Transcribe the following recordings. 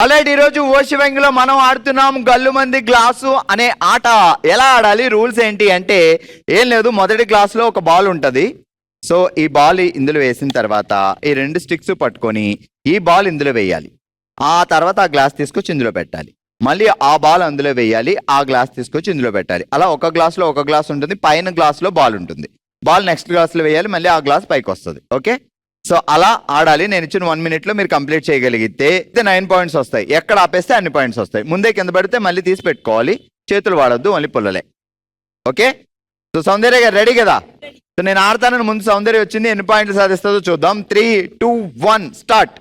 అలాంటి ఈరోజు ఓషివెంగిలో మనం ఆడుతున్నాం గల్లుమంది గ్లాసు అనే ఆట. ఎలా ఆడాలి, రూల్స్ ఏంటి అంటే ఏం లేదు. మొదటి గ్లాసులో ఒక బాల్ ఉంటుంది. సో ఈ బాల్ ఇందులో వేసిన తర్వాత ఈ 2 స్టిక్స్ పట్టుకొని ఈ బాల్ ఇందులో వేయాలి. ఆ తర్వాత ఆ గ్లాస్ తీసుకొచ్చి ఇందులో పెట్టాలి. మళ్ళీ ఆ బాల్ అందులో వేయాలి, ఆ గ్లాస్ తీసుకొచ్చి ఇందులో పెట్టాలి. అలా ఒక గ్లాసులో ఒక గ్లాస్ ఉంటుంది, పైన గ్లాసులో బాల్ ఉంటుంది. బాల్ నెక్స్ట్ గ్లాసులో వేయాలి, మళ్ళీ ఆ గ్లాస్ పైకి వస్తుంది. ఓకే, సో అలా ఆడాలి. నేను ఇచ్చిన 1 minute మీరు కంప్లీట్ చేయగలిగితే 9 points వస్తాయి. ఎక్కడ ఆపేస్తే అన్ని పాయింట్స్ వస్తాయి. ముందే కింద పడితే మళ్ళీ తీసి పెట్టుకోవాలి. చేతులు వాడొద్దు, ఓన్లీ పుల్లలే. ఓకే, సో సౌందర్య గారు రెడీ కదా? సో నేను ఆడతానని ముందు సౌందర్య వచ్చింది. ఎన్ని పాయింట్లు సాధిస్తుందో చూద్దాం. 3, 2, 1 స్టార్ట్.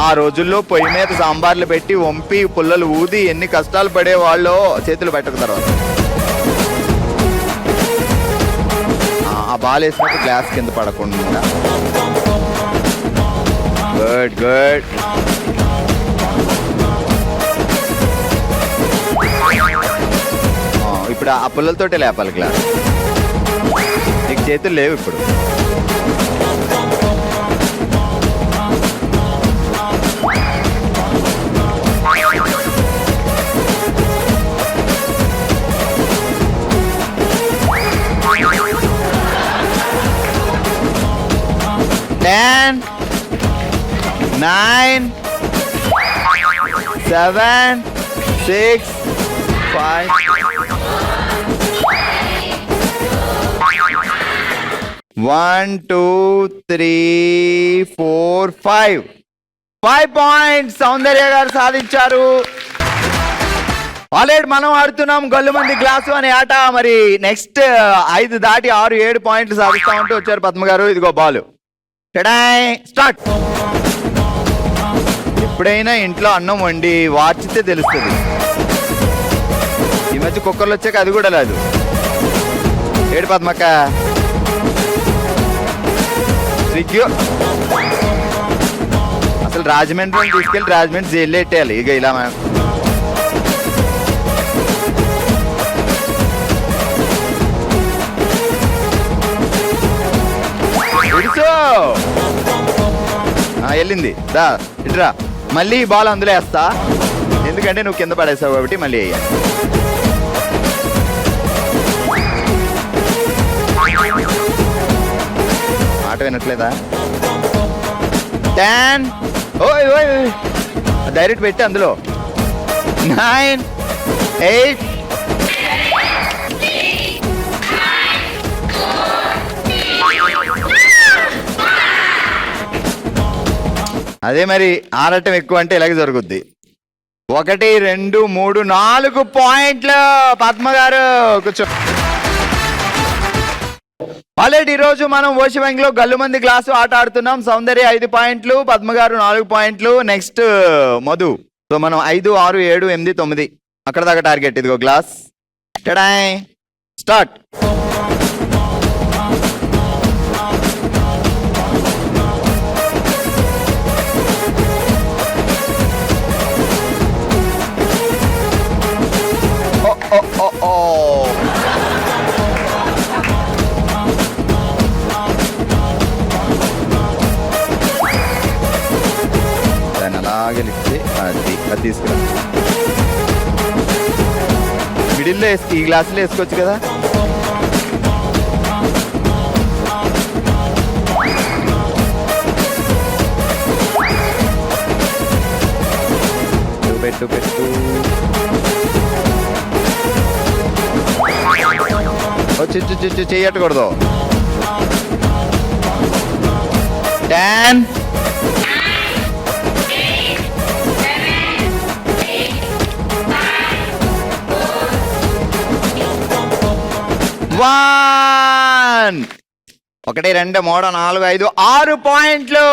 ఆ రోజుల్లో పొయ్యి మీద సాంబార్లు పెట్టి వంపి పుల్లలు ఊది ఎన్ని కష్టాలు పడే వాళ్ళు చేతులు పెట్టక తర్వాత ఆ బాల్ వేసినట్టు గ్లాస్ కింద పడకుండా. Good good. ఇప్పుడు ఆ పుల్లలతోటే లేపాలి గ్లాస్. నీకు చేతులు లేవు ఇప్పుడు. Ten, 9, 7, 6, 5. 1, 2, 3, 4, 5. 5 points సౌందర్య గారు సాధించారు. ఆల్రెడీ మనం ఆడుతున్నాం గల్లుమంది గ్లాసు అనే ఆట. మరి నెక్స్ట్ 5 దాటి 6, 7 పాయింట్లు సాధిస్తామంటూ వచ్చారు పద్మ గారు. ఇదిగో బాల్ స్టార్ట్. ఎప్పుడైనా ఇంట్లో అన్నం వండి వార్చితే తెలుస్తుంది. ఈ మధ్య కుక్కర్లు వచ్చాక అది కూడా లేదు. ఏడు పద్మక్క అసలు రాజమండ్రి తీసుకెళ్ళి రాజమండ్రి జైల్లో పెట్టేయాలి. ఇక ఇలా వెళ్ళింది. దా ఇట్రా. మళ్ళీ ఈ బాల్ అందులో వేస్తా, ఎందుకంటే నువ్వు కింద పడేసావు కాబట్టి మళ్ళీ వేయాలి. మాట వినట్లేదా? 10. ఓయ్ ఓయ్ డైరెక్ట్ పెట్టి అందులో 9, 8. అదే మరి ఆడటం ఎక్కువ అంటే ఇలాగే జరుగుద్ది. 1, 2, 3, 4 పాయింట్లు పద్మ గారు. కూర్చో. ఆల్రెడీ ఈరోజు మనం ఓషివెంగిలో గల్లుమంది గ్లాసు ఆట ఆడుతున్నాం. సౌందర్య 5 పాయింట్లు, పద్మ గారు 4 పాయింట్లు. నెక్స్ట్ మధు. సో మనం 5, 6, 7, 8, 9 అక్కడ దాకా టార్గెట్. ఇదిగో గ్లాస్. స్టార్ట్. దాన్ని అలాగే లిఫ్ట్ అది తీసుకురా. మిడిల్లో ఈ గ్లాసులో వేసుకోవచ్చు కదా. పెట్టు పెట్టు. చెయ్యట్టకూడదు. 10. 1. 1, 2, 3, 4, 5, 6 పాయింట్లు.